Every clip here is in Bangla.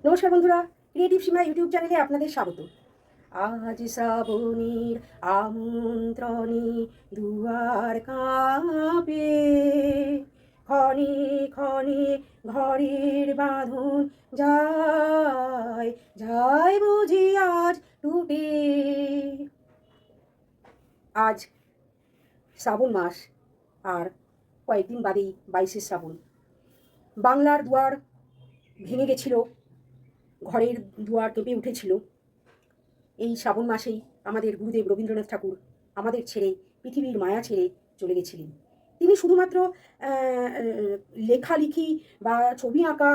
নমস্কার বন্ধুরা, ক্রিয়েটিভ সীমা ইউটিউব চ্যানেলে আপনাদের স্বাগত। আজ শ্রাবণীর আমন্ত্রণে দুয়ার কাঁপে, ক্ষণে ক্ষণে ঘরের বাঁধন যায় যায় বুঝি আজ টুটে। আজ শ্রাবণ মাস, আর কয়েকদিন বাদেই 22শে শ্রাবণ। বাংলার দুয়ার ভেঙে গেছিল, ঘরের দুয়ার কেঁপে উঠেছিল। এই শ্রাবণ মাসেই আমাদের গুরুদেব রবীন্দ্রনাথ ঠাকুর আমাদের ছেড়ে, পৃথিবীর মায়া ছেড়ে চলে গেছিলেন। তিনি শুধুমাত্র লেখালেখি বা ছবি আঁকা,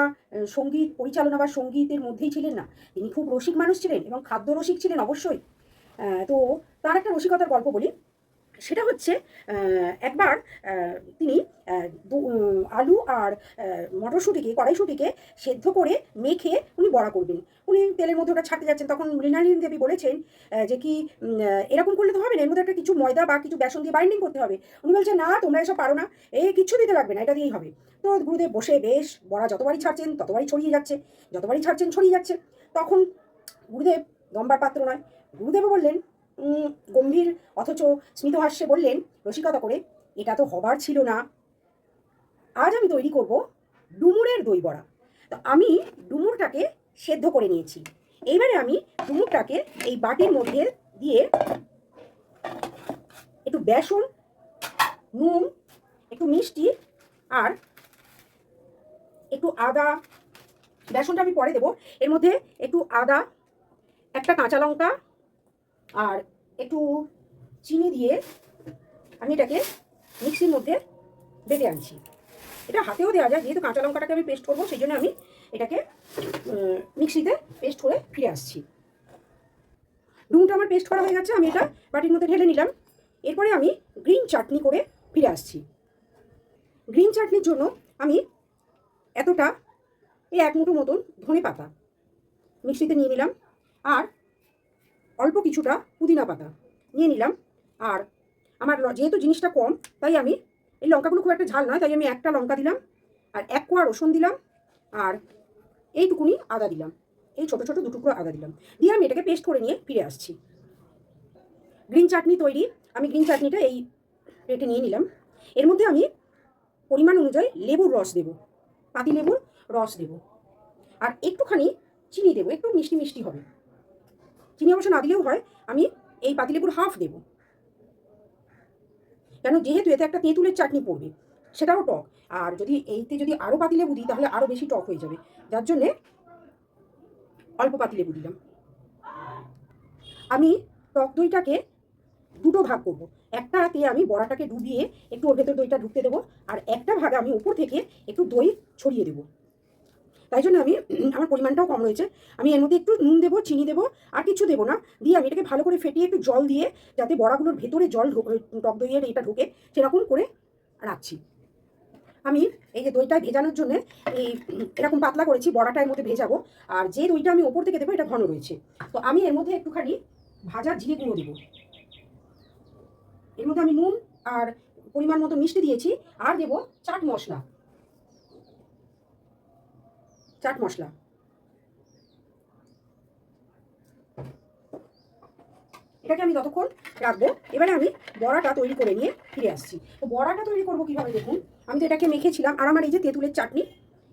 সঙ্গীত পরিচালনা বা সঙ্গীতের মধ্যেই ছিলেন না, তিনি খুব রসিক মানুষ ছিলেন এবং খাদ্য রসিক ছিলেন অবশ্যই। তো তার একটা রসিকতার গল্প বলি। সেটা হচ্ছে, একবার তিনি আলু আর মটরশুঁটিকে, কড়াইশুঁটিকে সেদ্ধ করে মেখে উনি বড়া করবেন। উনি তেলের মধ্যে ওটা ছাড়তে যাচ্ছেন, তখন মৃণালিনী দেবী বলেছেন যে কি এরকম করলে তো হবে না, এর মধ্যে একটা কিছু ময়দা বা কিছু বেসন দিয়ে বাইন্ডিং করতে হবে। উনি বলছেন, না তোমরা এসব পারো না, কিচ্ছু দিতে লাগবে না, এটা দিয়েই হবে। তো গুরুদেব বসে বেশ বড়া যতবারই ছাড়ছেন ততবারই ছড়িয়ে যাচ্ছে, যতবারই ছাড়ছেন ছড়িয়ে যাচ্ছে। তখন গুরুদেব দমবার পাত্র নয়, গুরুদেবও বললেন গম্ভীর অথচ স্মিতহাস্যে বললেন রসিকতা করে, এটা তো হবার ছিল না, আজ আমি তৈরি করব ডুমুরের দই বড়া। তো আমি ডুমুরটাকে সেদ্ধ করে নিয়েছি। এইবারে আমি ডুমুরটাকে এই বাটির মধ্যে দিয়ে একটু বেসন, নুন, একটু মিষ্টি আর একটু আদা, বেসনটা আমি পরে দেবো, এর মধ্যে একটু আদা, একটা কাঁচা লঙ্কা আর একটু চিনি দিয়ে আমি এটাকে মিক্সির মধ্যে বেটে আনছি। এটা হাতেও দেওয়া যায়, যেহেতু কাঁচা লঙ্কাটাকে আমি পেস্ট করবো সেই জন্য আমি এটাকে মিক্সিতে পেস্ট করে ফিরে আসছি। ডুমটা আমার পেস্ট করা হয়ে গেছে, আমি এটা বাটির মধ্যে ঢেলে নিলাম। এরপরে আমি গ্রিন চাটনি করে ফিরে আসছি। গ্রিন চাটনির জন্য আমি এতটা, এক মুঠো মতন ধনে পাতা মিক্সিতে নিয়ে নিলাম, আর অল্প কিছুটা পুদিনা পাতা নিয়ে নিলাম। আর আমার যেহেতু জিনিসটা কম, তাই আমি এই লঙ্কাগুলো খুব একটা ঝাল নয়, তাই আমি একটা লঙ্কা দিলাম, আর 1 কোয়া রসুন দিলাম, আর এইটুকুনি আদা দিলাম, এই ছোটো ছোটো 2 টুকরো আদা দিলাম, দিয়ে আমি এটাকে পেস্ট করে নিয়ে ফিরে আসছি। গ্রিন চাটনি তৈরি। আমি গ্রিন চাটনিটা এই প্লেটে নিয়ে নিলাম। এর মধ্যে আমি পরিমাণ অনুযায়ী লেবুর রস দেবো, পাতি লেবুর রস দেবো, আর একটুখানি চিনি দেবো, একটু মিষ্টি মিষ্টি হবে। চিনি অবশ্য না দিলেও হয়, আমি এই পাতিলেবুর হাফ দেবো, কেন যেহেতু এতে একটা তেঁতুলের চাটনি পড়বে, সেটাও টক। আর এইতে যদি আরও পাতিলেবু দিই তাহলে আরও বেশি টক হয়ে যাবে, যার জন্যে অল্প পাতিলেবু দিলাম। আমি টক দইটাকে দুটো ভাগ করব। একটাতে আমি বড়াটাকে ডুবিয়ে একটু ওর ভেতর দইটা ঢুকতে দেবো, আর একটা ভাগে আমি উপর থেকে একটু দই ছড়িয়ে দেবো। তাই জন্য আমি আমার পরিমাণটাও কম রয়েছে। আমি এর মধ্যে একটু নুন দেবো, চিনি দেবো, আর কিছু দেবো না। দিয়ে আমি এটাকে ভালো করে ফেটিয়ে একটু জল দিয়ে, যাতে বড়াগুলোর ভেতরে জল টক দইয়ের এটা ঢোকে, সেরকম করে রাখছি। আমি এই যে দইটা ভেজানোর জন্য এই এরকম পাতলা করেছি, বড়াটা এর মধ্যে ভেজাবো। আর যে দইটা আমি ওপর থেকে দেবো এটা ঘন রয়েছে, তো আমি এর মধ্যে একটুখানি ভাজা জিরে গুঁড়ো দেবো। এর মধ্যে আমি নুন আর পরিমাণ মতো মিষ্টি দিয়েছি, আর দেবো চাট মশলা। চাট মশলা এটাকে আমি ততক্ষণ রাখবো। এবারে আমি বড়াটা তৈরি করে নিয়ে ফিরে আসছি। তো বড়াটা তৈরি করবো কীভাবে দেখুন। আমি তো এটাকে মেখেছিলাম, আর আমার এই যে তেঁতুলের চাটনি,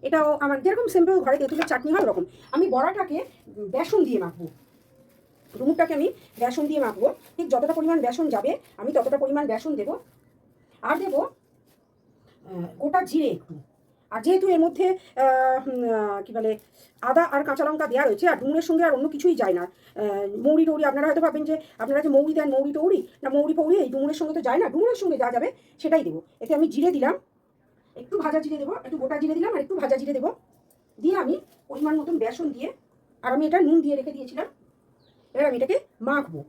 এটাও আমার যেরকম সিম্পল ঘরে তেঁতুলের চাটনি হয় ওরকম। আমি বড়াটাকে বেসন দিয়ে মাখবো, ডুমুরটাকে আমি বেসন দিয়ে মাখবো। ঠিক যতটা পরিমাণ বেসন যাবে আমি ততটা পরিমাণ বেসন দেবো, আর দেবো গোটা জিরে একটু। আর যেহেতু এর মধ্যে কি বলে আদা আর কাঁচা লঙ্কা দেওয়া রয়েছে, আর ডুমুরের সঙ্গে আর অন্য কিছুই যায় না। মৌরি টৌরি আপনারা হয়তো ভাববেন যে আপনারা যে মৌরি দেন, মৌরি টৌরি না, মৌরি ফৌরি এই ডুমুরের সঙ্গে তো যায় না। ডুমুরের সঙ্গে যা যাবে সেটাই দেবো। এতে আমি জিরে দিলাম, একটু ভাজা জিরে দেবো, একটু গোটা জিরে দিলাম, আর একটু ভাজা জিরে দেবো। দিয়ে আমি পরিমাণ মতন বেসন দিয়ে, আর আমি এটা নুন দিয়ে রেখে দিয়েছিলাম, এবার আমি এটাকে মাখবো।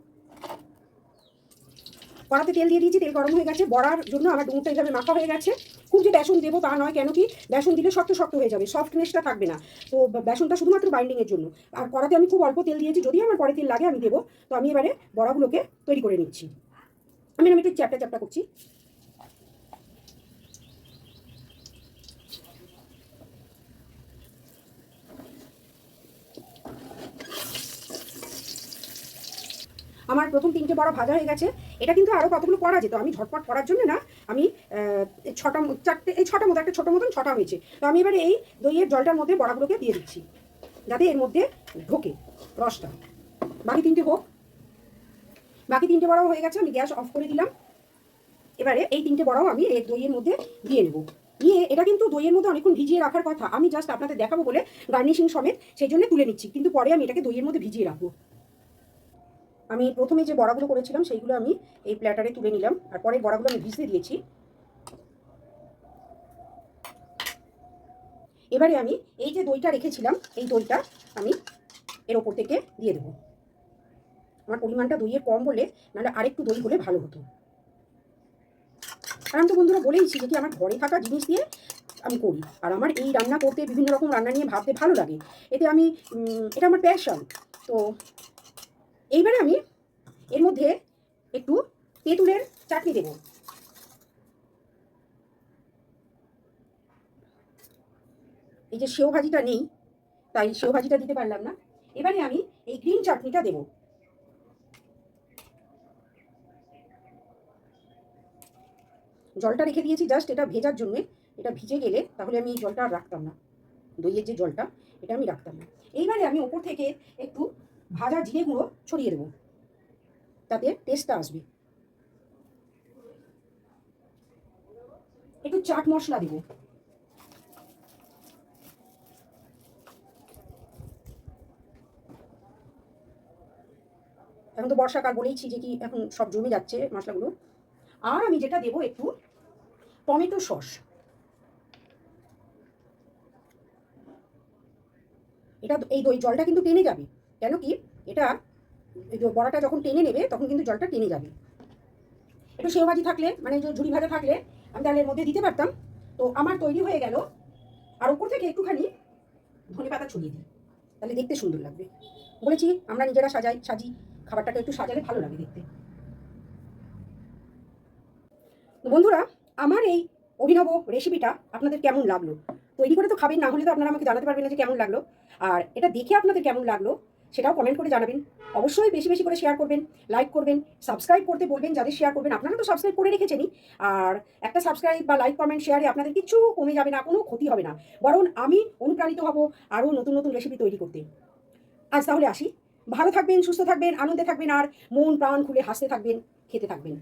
কড়াতে তেল দিয়ে দিয়েছি, তেল গরম হয়ে গেছে। বড়ার জন্য আমার ডুমুরটা এইভাবে মাখা হয়ে গেছে। খুব যে বেসন দেবো তা নয়, কেন কি বেসন দিলে শক্ত শক্ত হয়ে যাবে, সফটনেসটা থাকবে না। তো বেসনটা শুধুমাত্র বাইন্ডিংয়ের জন্য। আর কড়াতে আমি খুব অল্প তেল দিয়েছি, যদি আমার পরে তেল লাগে আমি দেবো। তো আমি এবারে বড়াগুলোকে তৈরি করে নিচ্ছি। আমি একটু চ্যাপটা চ্যাপটা করছি। আমার প্রথম 3টে বড়া ভাজা হয়ে গেছে। এটা কিন্তু আরও কতগুলো করা যেত, আমি ঝটপট করার জন্য না আমি 6টা মতো, একটা ছোটো মতন 6টা হয়েছে। তো আমি এবারে এই দইয়ের জলটার মধ্যে বড়াগুলোকে দিয়ে দিচ্ছি, যাতে এর মধ্যে ঢোকে রসটা। বাকি 3টে হোক। বাকি 3টে বড়াও হয়ে গেছে, আমি গ্যাস অফ করে দিলাম। এবারে এই 3টে বড়াও আমি এই দইয়ের মধ্যে দিয়ে নেব। নিয়ে এটা কিন্তু দইয়ের মধ্যে অনেকক্ষণ ভিজিয়ে রাখার কথা, আমি জাস্ট আপনাদের দেখাবো বলে গার্নিশিং সমেত সেই জন্য তুলে নিচ্ছি, কিন্তু পরে আমি এটাকে দইয়ের মধ্যে ভিজিয়ে রাখবো। আমি প্রথমে যে বড়াগুলো করেছিলাম সেইগুলো আমি এই প্ল্যাটারে তুলে নিলাম, আর পরের বড়াগুলো আমি ভিজতে দিয়েছি। এবারে আমি এই যে দইটা রেখেছিলাম, এই দইটা আমি এর ওপর থেকে দিয়ে দেবো। আমার পরিমাণটা দইয়ের কম বলে, নাহলে আরেকটু দই হলে ভালো হতো। আর আমি তো বন্ধুরা বলেইছি যে কি আমার ঘরে থাকা জিনিস দিয়ে আমি করি, আর আমার এই রান্না করতে, বিভিন্ন রকম রান্না নিয়ে ভাবতে ভালো লাগে, এতে আমি এটা আমার প্যাশন। তো এইবারে আমি এর মধ্যে একটু তেঁতুলের চাটনি দেব। এই যে সেও ভাজিটা নেই, তাই সেও ভাজিটা দিতে পারলাম না। এবারে আমি এই গ্রিন চাটনিটা দেব। জলটা রেখে দিয়েছি জাস্ট এটা ভেজার জন্যে, এটা ভিজে গেলে তাহলে আমি এই জলটা আর রাখতাম না, দইয়ের যে জলটা এটা আমি রাখতাম না। এইবারে আমি ওপর থেকে একটু ভাজা জিরে গুঁড়ো ছড়িয়ে দেবো, তাতে টেস্টটা আসবে। একটু চাট মশলা দেবো। এখন তো বর্ষাকাল বলেইছি যে কি এখন সব জমে যাচ্ছে মশলাগুলো। আর আমি যেটা দেবো একটু টমেটো সস। এটা এই দই জলটা কিন্তু টেনে যাবে, কেন কি এটা বড়াটা যখন টেনে নেবে তখন কিন্তু জলটা টেনে যাবে। একটু সেও ভাজি থাকলে, মানে যে ঝুড়ি ভাজা থাকলে আমি তাহলে এর মধ্যে দিতে পারতাম। তো আমার তৈরি হয়ে গেল। আর উপর থেকে একটুখানি ধনে পাতা ছড়িয়ে দিই, তাহলে দেখতে সুন্দর লাগবে। বলেছি আমরা নিজেরা সাজি, খাবারটাকে একটু সাজালে ভালো লাগে দেখতে। বন্ধুরা, আমার এই অভিনব রেসিপিটা আপনাদের কেমন লাগলো? তৈরি করে তো খাবেন, না হলে তো আপনারা আমাকে জানাতে পারবেন না যে কেমন লাগলো। আর এটা দেখে আপনাদের কেমন লাগলো সেটাও কমেন্ট করে জানাবেন। অবশ্যই বেশি বেশি করে শেয়ার করবেন, লাইক করবেন, সাবস্ক্রাইব করতে বলবেন যাদের শেয়ার করবেন। আপনারা তো সাবস্ক্রাইব করে রেখেছেনই। আর একটা সাবস্ক্রাইব বা লাইক কমেন্ট শেয়ারে আপনাদের কিছু কমে যাবে না, কোনো ক্ষতি হবে না, বরং আমি অনুপ্রাণিত হব আরও নতুন নতুন রেসিপি তৈরি করতে। আজ তাহলে আসি। ভালো থাকবেন, সুস্থ থাকবেন, আনন্দে থাকবেন, আর মন প্রাণ খুলে হাসতে থাকবেন, খেতে থাকবেন।